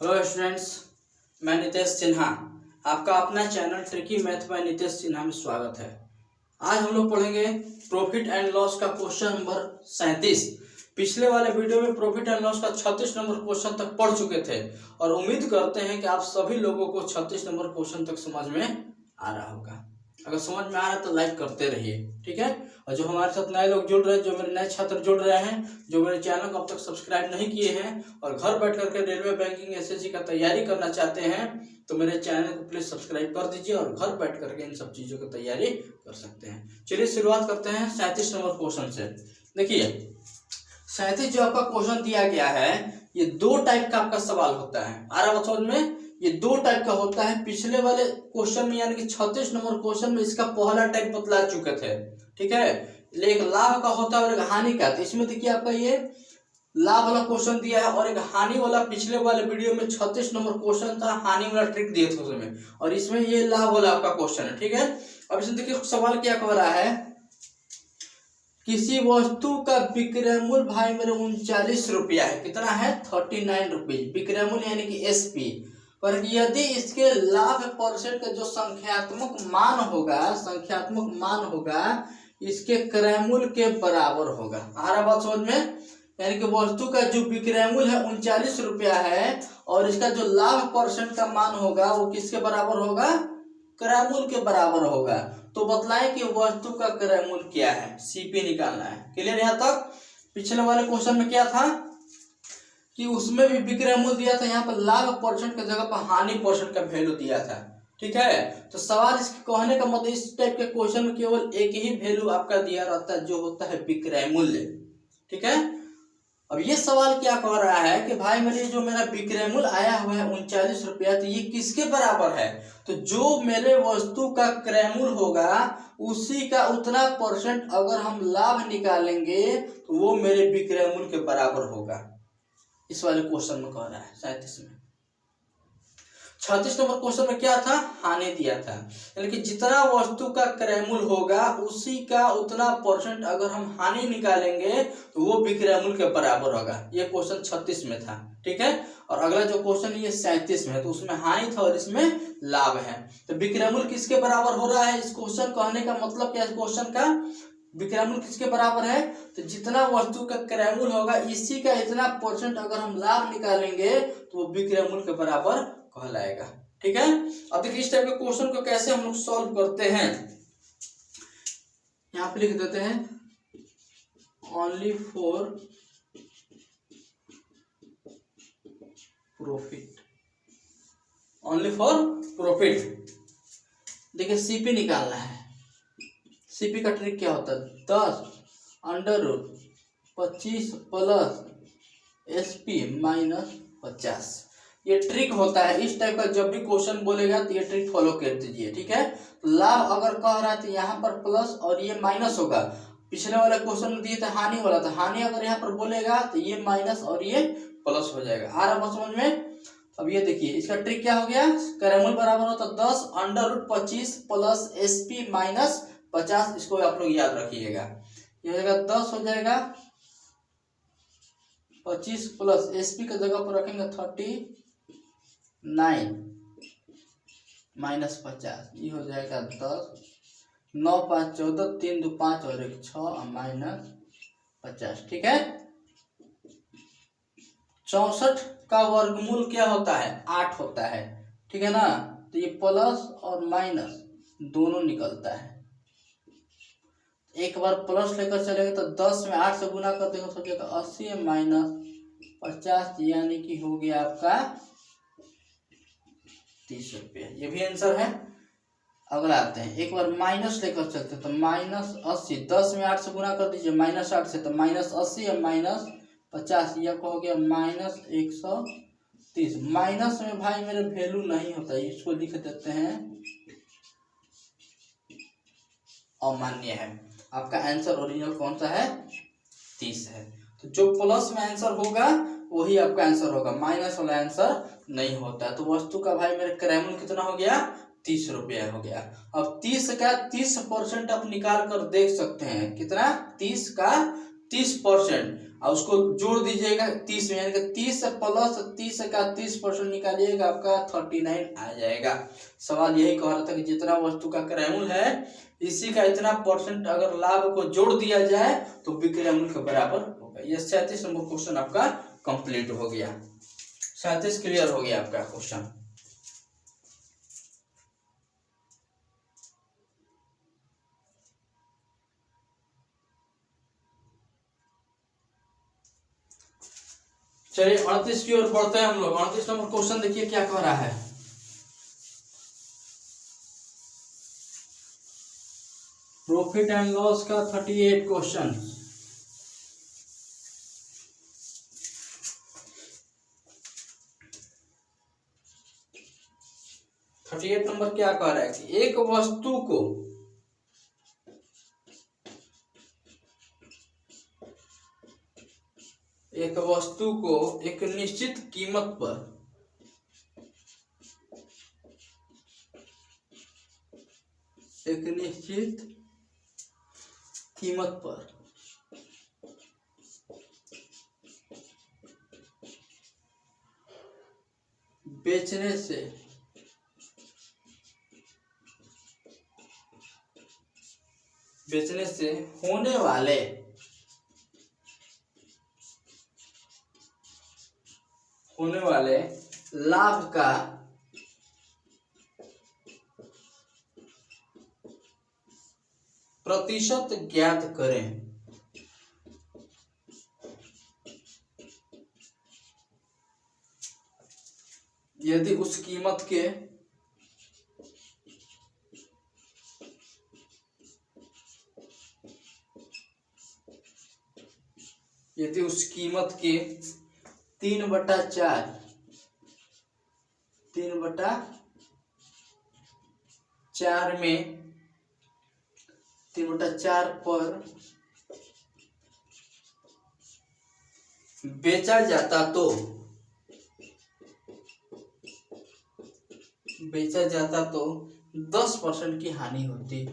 Hello students, मैं नितेश सिन्हा। आपका अपना channel tricky math bye Nitesh Sinha में स्वागत है। आज हम लोग पढ़ेंगे प्रॉफिट एंड लॉस का क्वेश्चन नंबर 37। पिछले वाले वीडियो में प्रॉफिट एंड लॉस का 36 नंबर क्वेश्चन तक पढ़ चुके थे और उम्मीद करते हैं कि आप सभी लोगों को 36 नंबर क्वेश्चन तक समझ में आ रहा होगा। अगर समझ में आ रहा है तो लाइक करते रहिए, ठीक है। और जो हमारे साथ नए लोग जुड़ रहे हैं, जो मेरे नए छात्र जुड़ रहे हैं, जो मेरे चैनल को अब तक सब्सक्राइब नहीं किए हैं और घर बैठ करके रेलवे बैंकिंग एसएससी का तैयारी करना चाहते हैं, तो मेरे चैनल को प्लीज सब्सक्राइब कर दीजिए और घर बैठ करके इन सब चीजों की तैयारी कर सकते हैं। चलिए शुरुआत करते हैं 37 नंबर क्वेश्चन से। देखिए 37 जो आपका क्वेश्चन दिया गया है, ये दो टाइप का आपका सवाल होता है। आ रहा समझ में? ये दो टाइप का होता है। पिछले वाले क्वेश्चन में यानी कि 36 नंबर क्वेश्चन में इसका पहला टाइप बतला चुके थे, ठीक है। एक लाभ का होता है और एक हानि का। तो इसमें देखिए आपका ये लाभ वाला क्वेश्चन दिया है और एक हानि वाला। पिछले वाले वीडियो में 36 नंबर क्वेश्चन था, हानि वाला ट्रिक दिए थे उसमें, और इसमें ये लाभ वाला आपका क्वेश्चन है, ठीक है। अब इसमें देखिए सवाल क्या कह रहा है, किसी वस्तु का विक्रय मूल्य भाई मेरे 39 रुपया है। कितना है? 39 रुपीज। विक्रय मूल्य यानी कि एसपी। पर यदि इसके लाभ परसेंट का जो संख्यात्मक मान होगा इसके क्रय मूल्य के बराबर होगा। आ रहा बात समझ में? यानी कि वस्तु का जो विक्रय मूल्य है 39 रुपया है और इसका जो लाभ परसेंट का मान होगा वो किसके बराबर होगा? क्रय मूल्य के बराबर होगा। तो बतलाएं कि वस्तु का क्रय मूल्य क्या है, सीपी निकालना है। क्लियर यहाँ तक? पिछले वाले क्वेश्चन में क्या था कि उसमें भी विक्रय मूल्य दिया था, यहाँ पर लाभ परसेंट की जगह पर हानि परसेंट का वैल्यू दिया था, ठीक है। तो सवाल इसके कहने का मतलब इस टाइप के क्वेश्चन में केवल एक ही वैल्यू आपका दिया रहता है, जो होता है विक्रय मूल्य, ठीक है। अब ये सवाल क्या कह रहा है कि भाई मेरे जो मेरा विक्रय मूल्य आया हुआ है 39 रुपया, तो ये किसके बराबर है? तो जो मेरे वस्तु का क्रय मूल्य होगा उसी का उतना परसेंट अगर हम लाभ निकालेंगे तो वो मेरे विक्रय मूल्य के बराबर होगा। इस वाले क्वेश्चन में कह रहा है 37 में। 36 नंबर क्वेश्चन में क्या था? हानि दिया था, यानी कि जितना वस्तु का क्रय मूल्य होगा उसी का उतना परसेंट अगर हम हानि निकालेंगे तो वो विक्रय मूल्य के बराबर होगा। ये क्वेश्चन 36 में था, ठीक है। और अगला जो क्वेश्चन ये 37 में है, तो उसमें हानि था और इसमें लाभ है। तो विक्रय मूल्य किसके बराबर हो रहा है? इस क्वेश्चन कहने का मतलब क्या है? क्वेश्चन का विक्रय मूल्य किसके बराबर है? तो जितना वस्तु का क्रय मूल्य होगा इसी का इतना परसेंट अगर हम लाभ निकालेंगे तो वो विक्रय मूल्य के बराबर कहलाएगा, ठीक है। अब देखिए इस टाइप के क्वेश्चन को कैसे हम लोग सॉल्व करते हैं। यहाँ पे लिख देते हैं only for profit. Only for profit. देखिए सीपी निकालना है। सीपी का ट्रिक क्या होता है? 10√25 प्लस एसपी माइनस 50। ये ट्रिक होता है। इस टाइप का जब भी क्वेश्चन बोलेगा तो ये ट्रिक फॉलो कर दीजिए, ठीक है। तो लाभ अगर कह रहा है तो यहाँ पर प्लस और ये माइनस होगा। पिछले वाले क्वेश्चन में दिए थे हानि वाला, तो हानि अगर यहाँ पर बोलेगा तो ये माइनस और ये प्लस हो जाएगा। आ रहा है समझ में? अब ये देखिए इसका ट्रिक क्या हो गया, क्रय मूल्य बराबर होता है 10√25 प्लस एसपी माइनस 50। इसको आप लोग याद रखिएगा। ये हो जाएगा 10 हो जाएगा 25 प्लस एसपी की जगह पर रखेंगे 39 माइनस 50। ये हो जाएगा 10, 9 5 14, 3 2 5 और 1 6 माइनस 50, ठीक है। 64 का वर्गमूल क्या होता है? 8 होता है, ठीक है ना। तो ये प्लस और माइनस दोनों निकलता है। एक बार प्लस लेकर चलेंगे तो 10 में 8 से गुना कर देंगे, सोचिएगा 80 माइनस 50 यानी कि हो गया आपका 30 रुपया। ये भी आंसर है। अगला आते हैं, एक बार माइनस लेकर चलते हैं तो माइनस 80, 10 में 8 से गुना कर दीजिए माइनस 8 से, तो माइनस 80 या माइनस 50, यह हो गया माइनस 130। माइनस में भाई मेरे वैल्यू नहीं होता, इसको लिख देते हैं अमान्य है। आपका आंसर ओरिजिनल कौन सा है? 30 है। तो जो प्लस में आंसर होगा वही आपका आंसर होगा, माइनस वाला आंसर नहीं होता। तो वस्तु का भाई मेरे क्रय मूल्य कितना हो गया? 30 रुपया हो गया। अब 30 का 30% आप निकाल कर देख सकते हैं। कितना? 30 का 30% और उसको जोड़ दीजिएगा 30 में, यानी कि 30 प्लस 30 का 30% निकालिएगा, आपका 39 आ जाएगा। सवाल यही कह रहा था कि जितना वस्तु का क्रय मूल्य है इसी का इतना परसेंट अगर लाभ को जोड़ दिया जाए तो विक्रय मूल्य के बराबर होगा। ये 37 नंबर क्वेश्चन आपका कंप्लीट हो गया। 37 क्लियर हो गया आपका क्वेश्चन। चलिए 38 की ओर बढ़ते हैं हम लोग। 38 नंबर क्वेश्चन देखिए क्या कह रहा है। प्रॉफिट एंड लॉस का 38 क्वेश्चन। नंबर क्या कह रहा है कि एक वस्तु को एक निश्चित कीमत पर बेचने से होने वाले लाभ का प्रतिशत ज्ञात करें। यदि उस कीमत के यदि उस कीमत के 3/4 में 3/4 पर बेचा जाता तो 10% की हानि होती।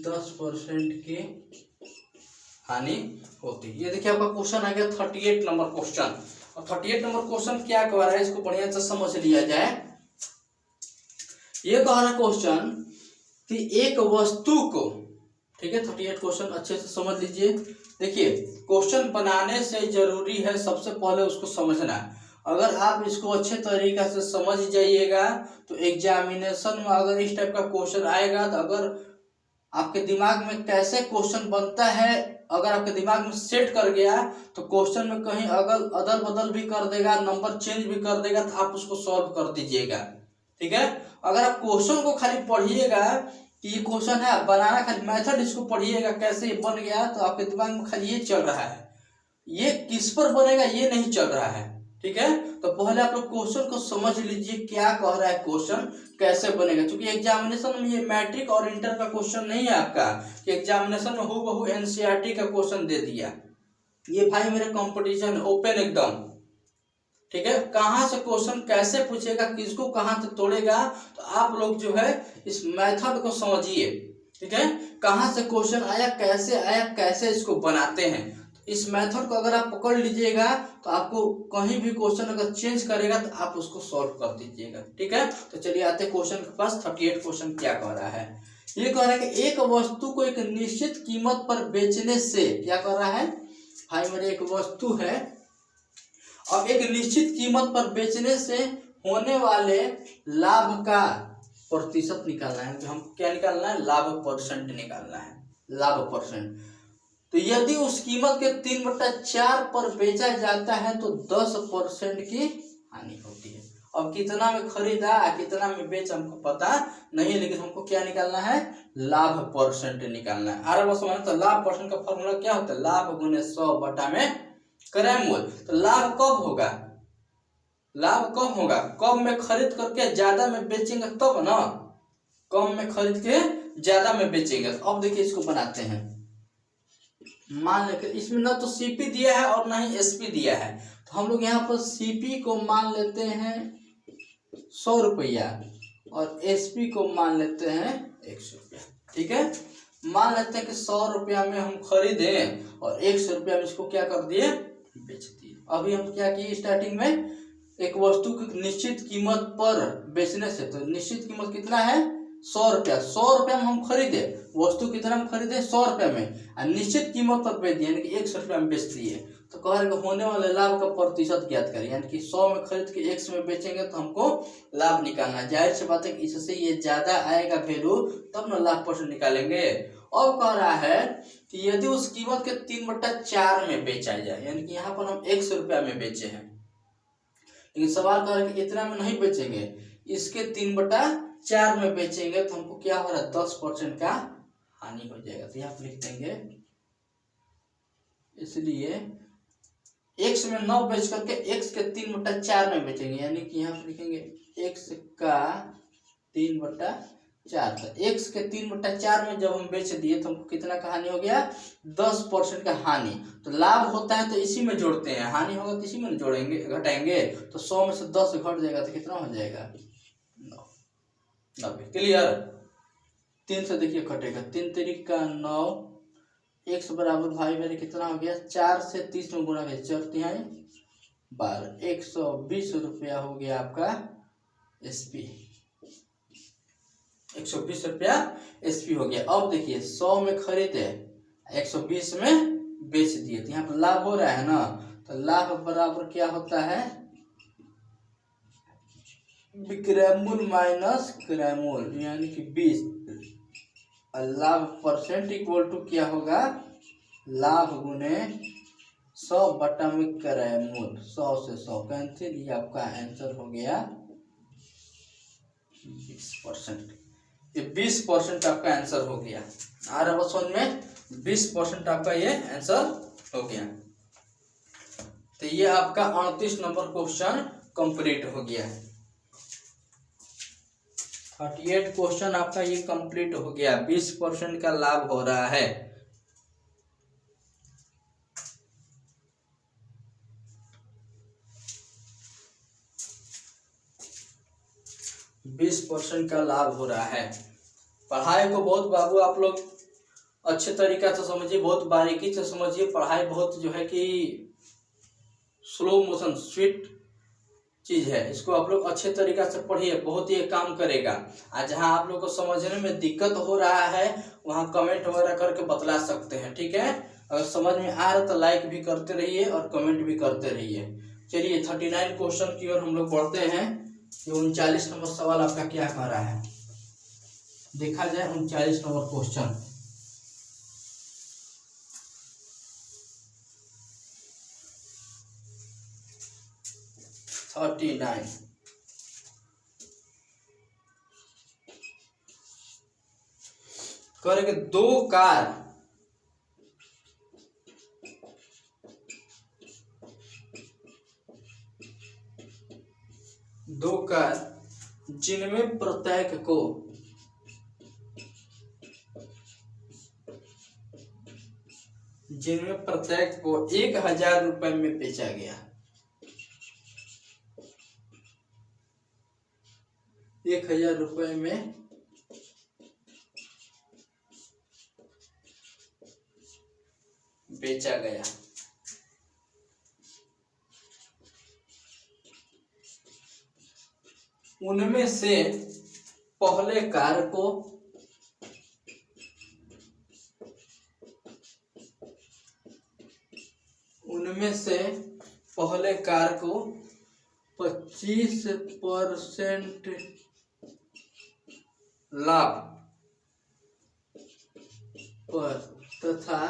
10% की हानि होती। ये देखिए आपका क्वेश्चन आ गया 38 नंबर क्वेश्चन। और 38 नंबर क्वेश्चन क्या कह रहा है इसको बढ़िया से समझ लिया जाए। ये कह रहा है क्वेश्चन कि एक वस्तु को, ठीक है 38 क्वेश्चन अच्छे से समझ लीजिए। देखिए क्वेश्चन बनाने से जरूरी है सबसे पहले उसको समझना। अगर आप इसको अच्छे तरीके से समझ जाइएगा तो एग्जामिनेशन में अगर इस टाइप का क्वेश्चन आएगा तो अगर आपके दिमाग में कैसे क्वेश्चन बनता है, अगर आपके दिमाग में सेट कर गया तो क्वेश्चन में कहीं अदल बदल भी कर देगा, नंबर चेंज भी कर देगा तो आप उसको सॉल्व कर दीजिएगा। ठीक है, अगर आप क्वेश्चन को खाली पढ़िएगा कि ये क्वेश्चन है, बनाना खाली मेथड इसको पढ़िएगा कैसे ये बन गया, तो आपके दिमाग में खाली ये चल रहा है, ये किस पर बनेगा ये नहीं चल रहा है। ठीक है, तो पहले आप लोग क्वेश्चन को समझ लीजिए क्या कह रहा है, क्वेश्चन कैसे बनेगा। क्योंकि एग्जामिनेशन में ये मैट्रिक और इंटर का क्वेश्चन नहीं है आपका कि एग्जामिनेशन में हूबहू एनसीईआरटी का क्वेश्चन दे दिया। ये भाई मेरे कंपटीशन ओपन एकदम। ठीक है, कहाँ से क्वेश्चन कैसे पूछेगा, किसको कहाँ से तोड़ेगा, तो आप लोग जो है इस मेथड को समझिए। ठीक है, कहाँ से क्वेश्चन आया, कैसे इसको बनाते हैं, इस मेथड को अगर आप पकड़ लीजिएगा तो आपको कहीं भी क्वेश्चन अगर चेंज करेगा तो आप उसको सॉल्व कर दीजिएगा। ठीक है, तो चलिए आते क्वेश्चन के पास। 38 क्वेश्चन क्या कह रहा है, ये कह रहा है कि एक वस्तु को एक निश्चित कीमत पर बेचने से, क्या कर रहा है भाई मेरे, एक वस्तु है और एक निश्चित कीमत पर बेचने से होने वाले लाभ का प्रतिशत निकालना है। तो हम क्या निकालना है, लाभ परसेंट निकालना है, लाभ परसेंट। तो यदि उस कीमत के 3/4 पर बेचा जाता है तो 10% की हानि होती है। अब कितना में खरीदा कितना में बेच हमको पता नहीं है, लेकिन हमको क्या निकालना है, लाभ परसेंट निकालना है। आर बस तो लाभ परसेंट का फॉर्मूला क्या होता है, लाभ गुने 100 बटा में क्रय मूल्य। तो लाभ कब होगा, कब में खरीद करके ज्यादा में बेचेंगे तब ना, कम में खरीद के ज्यादा में बेचेंगे। अब देखिए इसको बनाते हैं। मान लेकर इसमें ना तो सीपी दिया है और ना ही एसपी दिया है, तो हम लोग यहाँ पर सीपी को मान लेते हैं 100 रुपया और एसपी को मान लेते हैं 100 रुपया। ठीक है, मान लेते हैं कि 100 रुपया में हम खरीदे और 100 रुपया में इसको क्या कर दिए, बेच दिए। अभी हम क्या किए, स्टार्टिंग में एक वस्तु की निश्चित कीमत पर बेचने से, तो निश्चित कीमत कितना है 100 रुपया। 100 रुपया में हम खरीदे, वस्तु कितना में खरीदे 100 रुपया में, और निश्चित कीमत पर बेच दिए यानी कि 100 रुपया में बेच दिए। तो कह रहे होने वाले लाभ का प्रतिशत ज्ञात करें, यानी कि 100 में खरीद के 100 में बेचेंगे तो हमको लाभ निकालना। जाहिर सी बात है कि इससे ये ज्यादा आएगा वैल्यू, तब ना लाभ परसेंट निकालेंगे। अब कह रहा है कि यदि उस कीमत के 3/4 में बेचा जाए, यानी कि यहाँ पर हम 100 रुपया में बेचे हैं, लेकिन सवाल कह रहा है कि इतना में नहीं बेचेंगे, इसके 3/4 में बेचेंगे तो हमको क्या हो रहा है 10% का हानि हो जाएगा। तो यहाँ पर लिख देंगे, इसलिए x में 9 बेच करके x के 3/4 में बेचेंगे, यानी कि यहाँ पर लिखेंगे x का 3/4। तो x के 3/4 में जब हम बेच दिए तो हमको कितना का हानि हो गया 10% का हानि। तो लाभ होता है तो इसी में जोड़ते हैं, हानि होगा तो इसी में जोड़ेंगे घटाएंगे। तो 100 में से 10 घट जाएगा तो कितना हो जाएगा 90। क्लियर, 3 से देखिए कटेगा, 3 3 का 9, x बराबर भाई मेरे कितना हो गया 4 से 30 में गुणा किया 4 तिहाई 12, 120 रुपया हो गया आपका एसपी, 120 रुपया एसपी हो गया। अब देखिए 100 में खरीदे 120 में बेच दिए, तो यहाँ पर लाभ हो रहा है ना, तो लाभ बराबर क्या होता है विक्रय मूल्य माइनस क्रय मूल्य, यानी कि 20, लाभ परसेंट इक्वल टू क्या होगा लाभ गुने 100 बटा में क्रय मूल्य, 100 से 100 कैंसिल, ये आपका आंसर हो गया 20%। ये 20% आपका आंसर हो गया। आ रहा है समझ में, 20% आपका ये आंसर हो गया। तो ये आपका 38 नंबर क्वेश्चन कंप्लीट हो गया है। 38 क्वेश्चन आपका ये कंप्लीट हो गया, 20% का लाभ हो रहा है। बीस % का लाभ हो रहा है। पढ़ाई को बहुत बाबू आप लोग अच्छे तरीका से समझिए, बहुत बारीकी से समझिए। पढ़ाई बहुत जो है कि स्लो मोशन स्वीट चीज है, इसको आप लोग अच्छे तरीका से पढ़िए, बहुत ही काम करेगा। आज जहाँ आप लोग को समझने में दिक्कत हो रहा है वहाँ कमेंट वगैरह करके बतला सकते हैं, ठीक है। अगर समझ में आ रहा तो लाइक भी करते रहिए और कमेंट भी करते रहिए। चलिए 39 क्वेश्चन की ओर हम लोग बढ़ते हैं। ये 39 नंबर सवाल आपका क्या कह रहा है, देखा जाए 39 नंबर क्वेश्चन। करेंगे दो कार जिनमें प्रत्येक को 1000 रुपए में बेचा गया, 1000 रुपए में बेचा गया। उनमें से पहले कार को उनमें से पहले कार को 25% लाभ पर तथा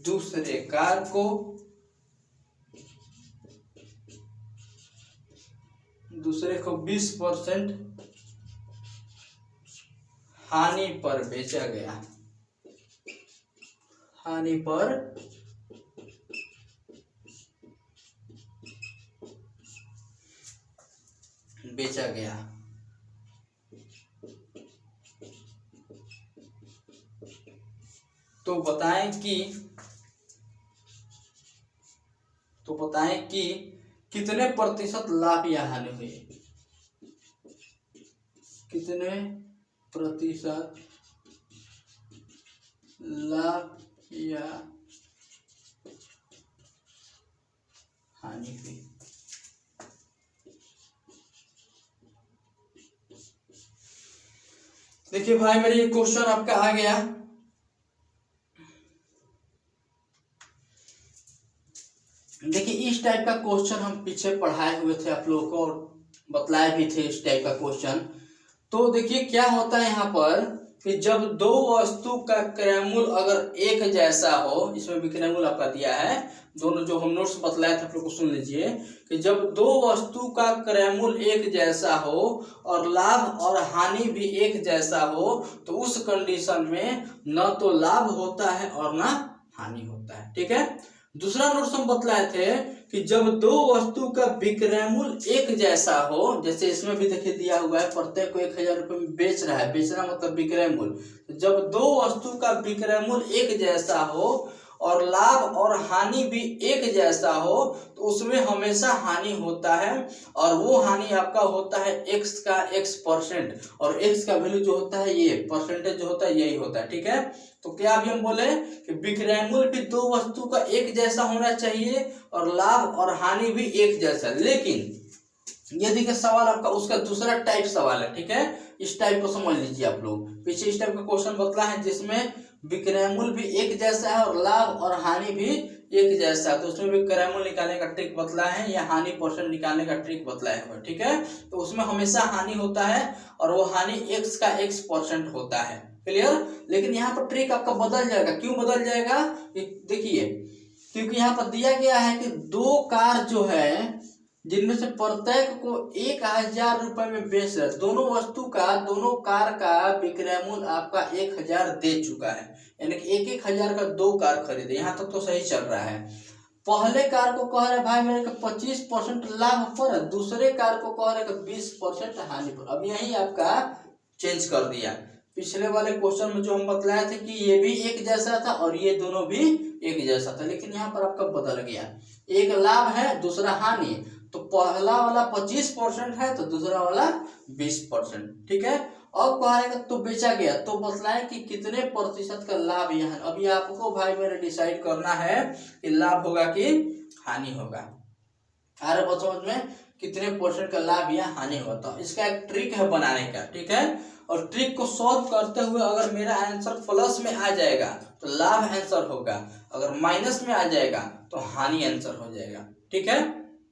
दूसरे कार को 20% हानि पर बेचा गया, हानि पर बेचा गया। तो बताएं कि कितने प्रतिशत लाभ या हानि हुई, कितने प्रतिशत लाभ या हानि हुई। देखिए भाई मेरे ये क्वेश्चन आपका आ गया। देखिए इस टाइप का क्वेश्चन हम पीछे पढ़ाए हुए थे आप लोगों को और बतलाए भी थे इस टाइप का क्वेश्चन। तो देखिए क्या होता है यहाँ पर कि जब दो वस्तु का क्रयमूल अगर एक जैसा हो, इसमें भी क्रयमूल आपका दिया है, दोनों जो हम नोट्स बतलाए थे आप लोग को सुन लीजिए कि जब दो वस्तु का क्रयमूल एक जैसा हो और लाभ और हानि भी एक जैसा हो तो उस कंडीशन में न तो लाभ होता है और न हानि होता है। ठीक है। दूसरा नोट्स हम बतलाए थे कि जब दो वस्तु का विक्रयमूल एक जैसा हो, जैसे इसमें भी देखिए दिया हुआ है प्रत्येक को 1000 रुपये में बेच रहा है, बेचना मतलब विक्रयमूल। तो जब दो वस्तु का विक्रयमूल एक जैसा हो और लाभ और हानि भी एक जैसा हो तो उसमें हमेशा हानि होता है और वो हानि आपका होता है x का x% और x का वैल्यू जो होता है ये परसेंटेज जो होता है यही होता है। ठीक है। तो क्या अभी हम बोले कि विक्रयमूल भी दो वस्तु का एक जैसा होना चाहिए और लाभ और हानि भी एक जैसा। लेकिन ये देखिए सवाल आपका उसका दूसरा टाइप सवाल है। ठीक है। इस टाइप को समझ लीजिए आप लोग। पीछे इस टाइप का क्वेश्चन बतला है जिसमें विक्रयमूल भी एक जैसा है और लाभ और हानि भी एक जैसा है, तो उसमें भी क्रयमूल निकालने का ट्रिक बतला है या हानि परसेंट निकालने का ट्रिक बतलाया हुआ है। ठीक है। तो उसमें हमेशा हानि होता है और वो हानि x का x% होता है। क्लियर। लेकिन यहाँ पर ट्रिक आपका बदल जाएगा। क्यों बदल जाएगा देखिए, क्योंकि यहाँ पर दिया गया है कि दो कार जो है जिनमें से प्रत्येक को 1000 रुपए में बेच रहे, दोनों कार का विक्रयमूल आपका 1000 दे चुका है, यानी कि 1000 का दो कार खरीदे। यहाँ तक तो सही चल रहा है। पहले कार को कह रहे भाई मेरे को 25% लाभ पर, दूसरे कार को कह रहे 20% हानि पर। अब यही आपका चेंज कर दिया। पिछले वाले क्वेश्चन में जो हम बतलाए थे कि ये भी एक जैसा था और ये दोनों भी एक जैसा था, लेकिन यहाँ पर आपका बदल गया। एक लाभ है दूसरा हानि, तो पहला वाला 25% है तो दूसरा वाला 20%। ठीक है। अब कहेगा तो बेचा गया तो बतलाए कि कितने प्रतिशत का लाभ यहाँ। अभी आपको भाई मेरे डिसाइड करना है कि लाभ होगा कि हानि होगा। आ रहा है समझ में, कितने परसेंट का लाभ या हानि होता है। इसका एक ट्रिक है बनाने का। ठीक है। और ट्रिक को सॉल्व करते हुए अगर मेरा आंसर प्लस में आ जाएगा तो लाभ आंसर होगा, अगर माइनस में आ जाएगा तो हानि आंसर हो जाएगा। ठीक है।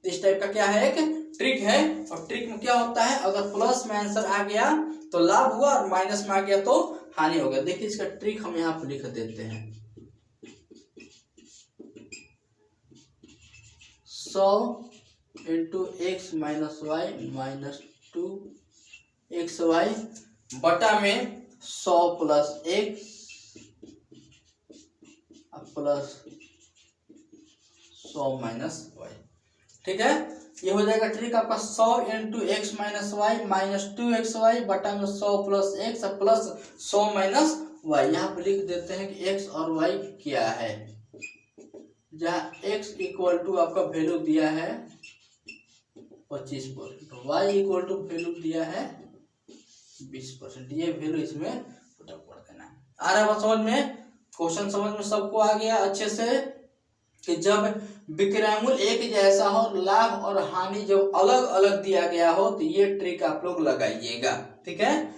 इस टाइप का क्या है एक ट्रिक है। और ट्रिक में क्या होता है, अगर प्लस में आंसर आ गया तो लाभ हुआ और माइनस में आ गया तो हानि हो गया। देखिए इसका ट्रिक हम यहाँ पर लिख देते हैं। 100 into x minus y minus 2xy बटा में 100 plus x plus 100 minus y। ठीक है। ये हो जाएगा ट्रिक आपका 100 into x minus Y minus 2xy बटा में 100 plus x plus 100 minus y। यहाँ पे लिख देते हैं कि x और y क्या है, जहाँ x इक्वल टू आपका वैल्यू दिया है 25%, y इक्वल टू वैल्यू दिया है 20%। ये वैल्यू इसमें पुट अप कर देना। आ रहा है समझ में, क्वेश्चन समझ में सबको आ गया अच्छे से कि जब विक्रयमूल एक जैसा हो, लाभ और हानि जब अलग अलग दिया गया हो तो ये ट्रिक आप लोग लगाइएगा। ठीक है।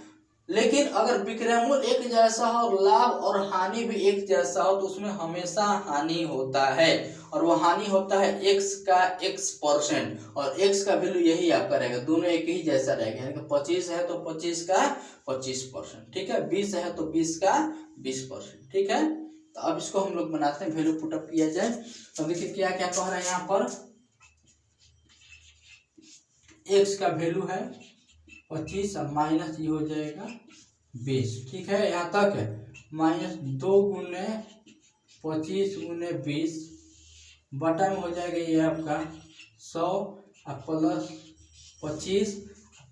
लेकिन अगर विक्रयमूल एक जैसा हो, लाभ और हानि भी एक जैसा हो तो उसमें हमेशा हानि होता है और वो हानि होता है x का x% और x का वैल्यू यही आपका रहेगा, दोनों एक ही जैसा रहेगा। यानी कि 25 है तो 25 का 25%। ठीक है। 20 है तो 20 का 20%। ठीक है। तो अब इसको हम लोग बनाते हैं, वैल्यू पुटअप किया जाए। तो देखिए क्या क्या कह रहा है यहाँ पर, x का वैल्यू है 25 और माइनस ये हो जाएगा 20। ठीक है। यहाँ तक है माइनस 2 गुने 25 गुने 20 बटा में हो जाएगा ये आपका 100 और प्लस 25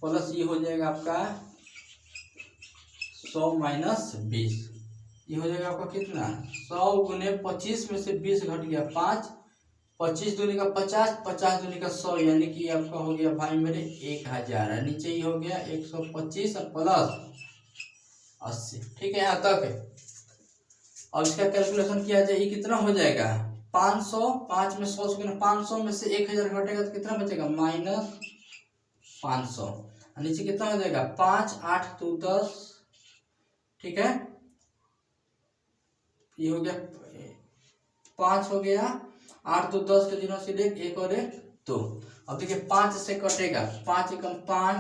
प्लस ये हो जाएगा आपका 100 माइनस 20। ये हो जाएगा आपका कितना, 100 गुने 25 में से 20 घट गया 5 25 दूनी का 50, 50 दूनी का 100, यानी कि आपका हो गया भाई मेरे 1000 है। नीचे ही हो गया 125 और प्लस 80। ठीक है, यहाँ तक है। अब इसका कैलकुलेशन किया जाए, ये कितना हो जाएगा 500, 5 में 100 से 500 में से 1000 घटेगा तो कितना बचेगा -500। नीचे कितना हो जाएगा 5, 8 तो 10। ठीक है, ये हो गया 5 हो गया, 8 तो 10 के दिनों से 1 और 1 2। अब देखिए 5 से कटेगा, 5 एकम 5,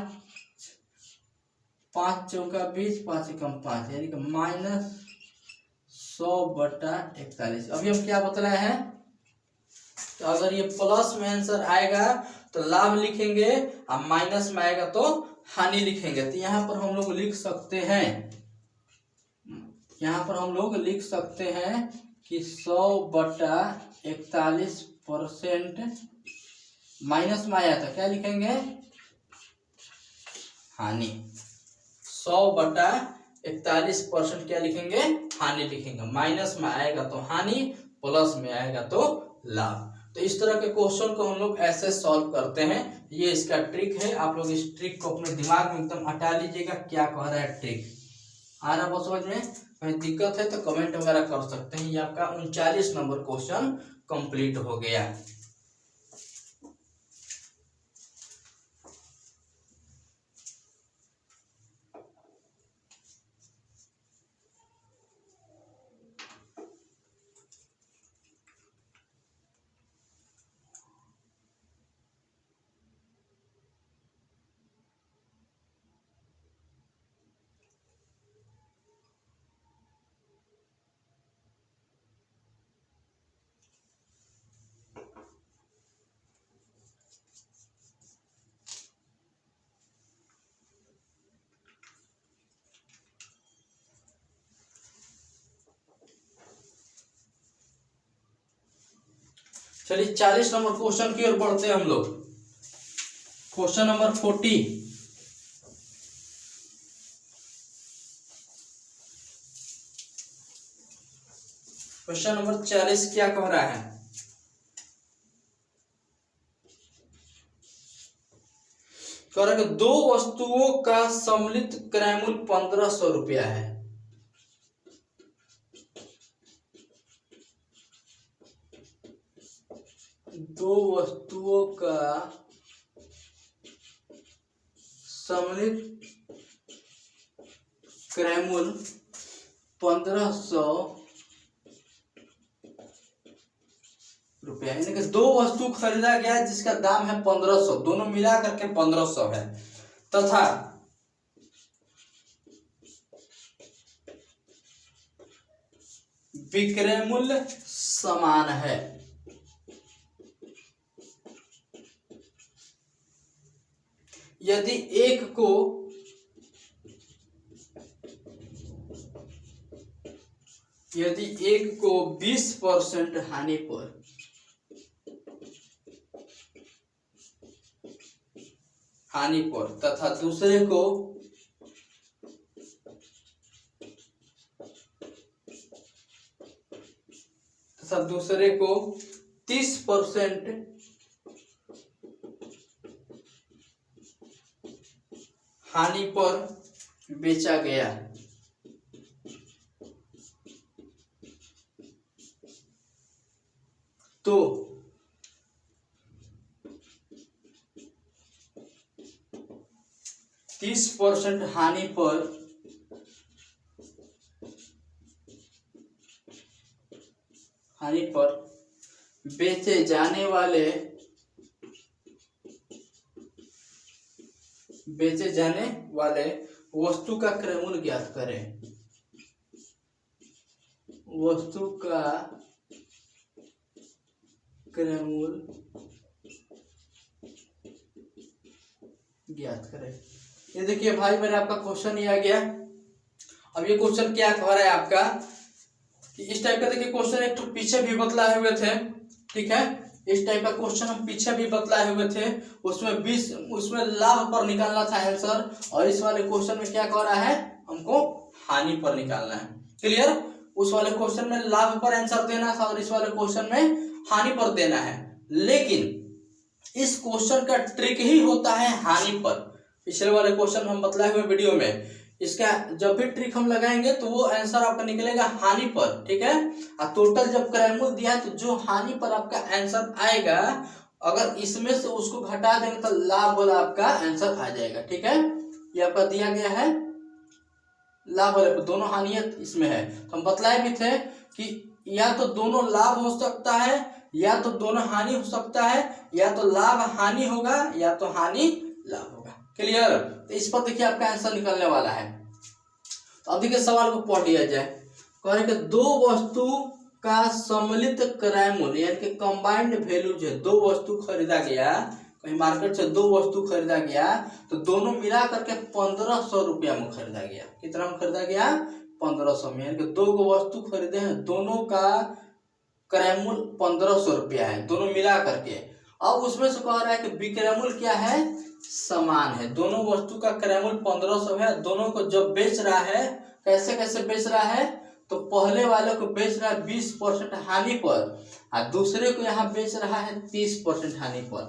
5 चौका 20, 5 एकम 5, यानी कि -100/41। अभी हम क्या बतलाए हैं, तो अगर ये प्लस में आंसर आएगा तो लाभ लिखेंगे और माइनस में आएगा तो हानि लिखेंगे। तो यहाँ पर हम लोग लिख सकते हैं, यहाँ पर हम लोग लिख सकते हैं कि 100/41% माइनस में आया था, क्या लिखेंगे हानि। 100/41% क्या लिखेंगे हानि लिखेंगे। माइनस में आएगा तो हानि, प्लस में आएगा तो लाभ। तो इस तरह के क्वेश्चन को हम लोग ऐसे सॉल्व करते हैं। ये इसका ट्रिक है, आप लोग इस ट्रिक को अपने दिमाग में एकदम हटा लीजिएगा, क्या कह रहा है ट्रिक। आ रहा बहुत समझ में, कहीं दिक्कत है तो कमेंट वगैरह कर सकते हैं। ये आपका 39 नंबर क्वेश्चन कंप्लीट हो गया। चलिए 40 नंबर क्वेश्चन की ओर बढ़ते हैं हम लोग। Question number 40। क्वेश्चन नंबर 40 क्या कह रहा है, कह रहा है कि दो वस्तुओं का सम्मिलित क्रय मूल्य 1500 रुपया है। दो वस्तुओं का सम्मिलित क्रय मूल्य 1500 रुपया, यानी कि दो वस्तु खरीदा गया जिसका दाम है 1500, दोनों मिला करके 1500 है, तथा विक्रय मूल्य समान है। यदि एक को यदि एक को 20% हानि पर तथा दूसरे को 30% हानि पर बेचा गया, तो तीस % हानि पर बेचे जाने वाले वस्तु का क्रय मूल्य ज्ञात करें। वस्तु का क्रय मूल्य ज्ञात करें। ये देखिए भाई मेरे आपका क्वेश्चन ये आ गया। अब ये क्वेश्चन क्या कह रहा है आपका कि इस टाइप का देखिए क्वेश्चन एक तो पीछे भी बतलाए हुए थे, ठीक है, इस टाइप का क्वेश्चन हम पीछे भी बतलाए हुए थे। उसमें लाभ पर निकालना था आंसर, और इस वाले क्वेश्चन में क्या कह रहा है हमको हानि पर निकालना है। क्लियर, उस वाले क्वेश्चन में लाभ पर आंसर देना था और इस वाले क्वेश्चन में हानि पर देना है। लेकिन इस क्वेश्चन का ट्रिक ही होता है हानि पर। पिछले वाले क्वेश्चन हम बतलाए हुए वीडियो में, इसका जब भी ट्रिक हम लगाएंगे तो वो आंसर आपका निकलेगा हानि पर, ठीक है। और टोटल जब क्रय मूल्य दिया है तो जो हानि पर आपका आंसर आएगा, अगर इसमें से उसको घटा देंगे तो लाभ वाला आपका आंसर आ जाएगा, ठीक है। ये आपका दिया गया है लाभ वाले पर, दोनों हानियत इसमें है। तो हम बतलाए भी थे कि या तो दोनों लाभ हो सकता है, या तो दोनों हानि हो सकता है, या तो लाभ हानि होगा, या तो हानि लाभ होगा। क्लियर। तो इस पर देखिए आपका आंसर निकलने वाला है। तो अब देखिए सवाल को पढ़ लिया जाए। कह रहे कि दो वस्तु का सम्मिलित क्रय मूल्य यानी कि कंबाइंड वैल्यू जो है, दो वस्तु खरीदा गया, कहीं मार्केट से दो वस्तु खरीदा गया, तो दोनों मिला करके 1500 रुपया में खरीदा गया। कितना में खरीदा गया? 1500 में। यानी कि दो वस्तु खरीदे हैं, दोनों का क्रय मूल्य 1500 रुपया है, दोनों मिला करके। अब उसमें से कह रहा है कि विक्रय मूल्य क्या है? समान है। दोनों वस्तु का क्रय मूल्य 1500 है। दोनों को जब बेच रहा है, कैसे कैसे बेच रहा है? तो पहले वाले को बेच रहा है 20% हानि पर, और दूसरे को यहाँ बेच रहा है 30% हानि पर।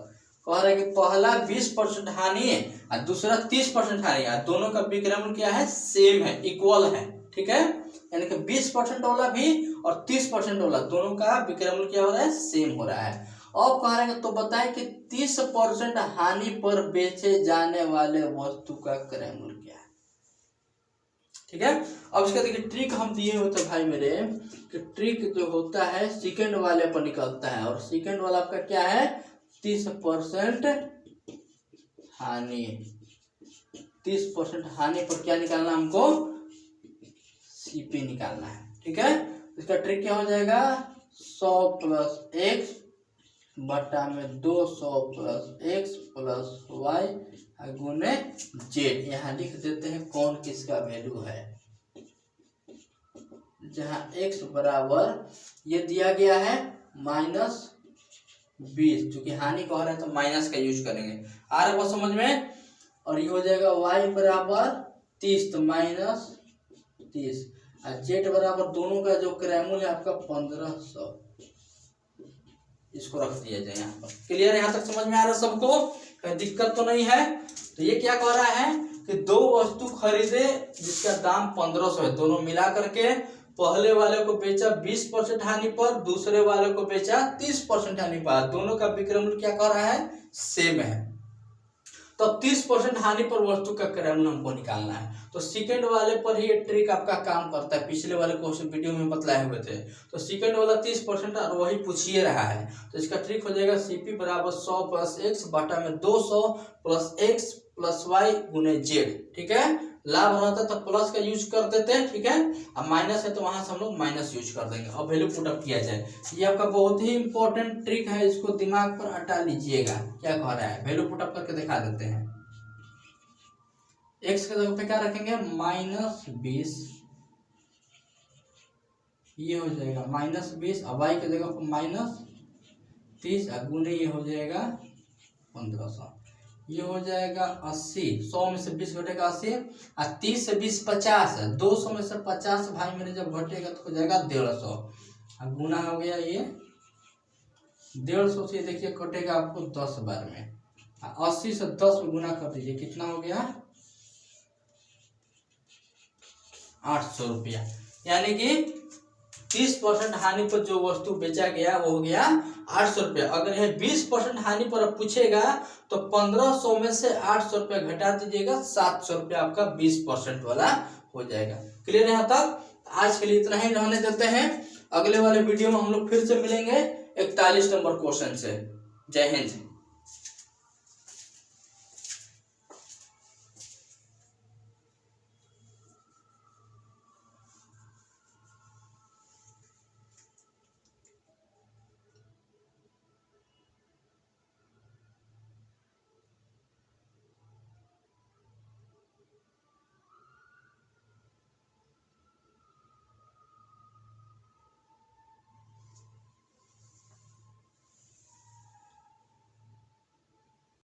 कह रहा है कि पहला 20% हानि है और दूसरा 30% हानि है। दोनों का विक्रय मूल्य क्या है? सेम है, इक्वल है, ठीक है। यानी कि 20% वाला भी और 30% वाला, दोनों का विक्रय मूल्य क्या हो रहा है? सेम हो रहा है। अब कह रहे हैं तो बताएं कि 30% हानि पर बेचे जाने वाले वस्तु का क्रय मूल्य क्या है, ठीक है। अब इसका देखिए ट्रिक हम दिए होते भाई मेरे, कि ट्रिक जो होता है सेकंड वाले पर निकलता है, और सेकंड वाला आपका क्या है? 30% हानि। 30% हानि पर क्या निकालना हमको? सीपी निकालना है, ठीक है। इसका ट्रिक क्या हो जाएगा? 100 + x बटा में 200 + x + y गुने जेड। यहाँ लिख देते हैं कौन किसका वैल्यू है। जहाँ x बराबर ये दिया गया है -20, चूंकि हानि कह रहे हैं तो माइनस का यूज करेंगे। आ रहा है समझ में। और ये हो जाएगा y बराबर 30 तो -30, और जेड बराबर दोनों का जो क्रय मूल्य है आपका 1500, इसको रख दिया जाए यहाँ पर। क्लियर है? यहाँ तक समझ में आ रहा है सबको? कोई दिक्कत तो नहीं है। तो ये क्या कह रहा है कि दो वस्तु खरीदे जिसका दाम 1500 है, दोनों मिला करके पहले वाले को बेचा 20% हानि पर, दूसरे वाले को बेचा 30% हानि पर। दोनों का विक्रय मूल्य क्या कह रहा है? सेम है। तो 30% हानि पर वस्तु का क्रय मूल्य हमको निकालना है। तो सेकंड वाले पर ही ये ट्रिक आपका काम करता है। पिछले वाले क्वेश्चन वीडियो में बतलाए हुए थे। तो सेकंड वाला 30% और वही पूछिए रहा है। तो इसका ट्रिक हो जाएगा सीपी बराबर 100 + x बटा में 200 + x + y गुने जेड, ठीक है। लाभ रहता तो प्लस का यूज कर देते हैं, ठीक है। अब माइनस है तो वहां से हम लोग माइनस यूज कर देंगे। अब वैल्यू पुटअप किया जाए। ये आपका बहुत ही इंपॉर्टेंट ट्रिक है, इसको दिमाग पर हटा लीजिएगा। क्या कह रहा है? वैल्यू पुटअप करके दिखा देते हैं। x के जगह पे क्या रखेंगे? -20, ये हो जाएगा -20, और y के जगह पर -30, और गुने ये हो जाएगा 1500। ये हो जाएगा 80। 100 में से 20 घटेगा 80, और 30 से 20 50 है। 200 में से 50 भाई मेरे जब घटेगा तो हो जाएगा 150, और गुना हो गया ये 150 से। देखिए कटेगा आपको 10 बार में, 80 से 10 में गुना कर दीजिए, कितना हो गया? 800 रुपया। यानी कि 30% हानि पर जो वस्तु बेचा गया वो हो गया 800 रुपया। अगर यह 20% हानि पर पूछेगा तो 1500 में से 800 रुपया घटा दीजिएगा, 700 रुपया आपका 20% वाला हो जाएगा। क्लियर है यहाँ तक? आज के लिए इतना ही रहने देते हैं। अगले वाले वीडियो में हम लोग फिर से मिलेंगे 41 नंबर क्वेश्चन से। जय हिंद।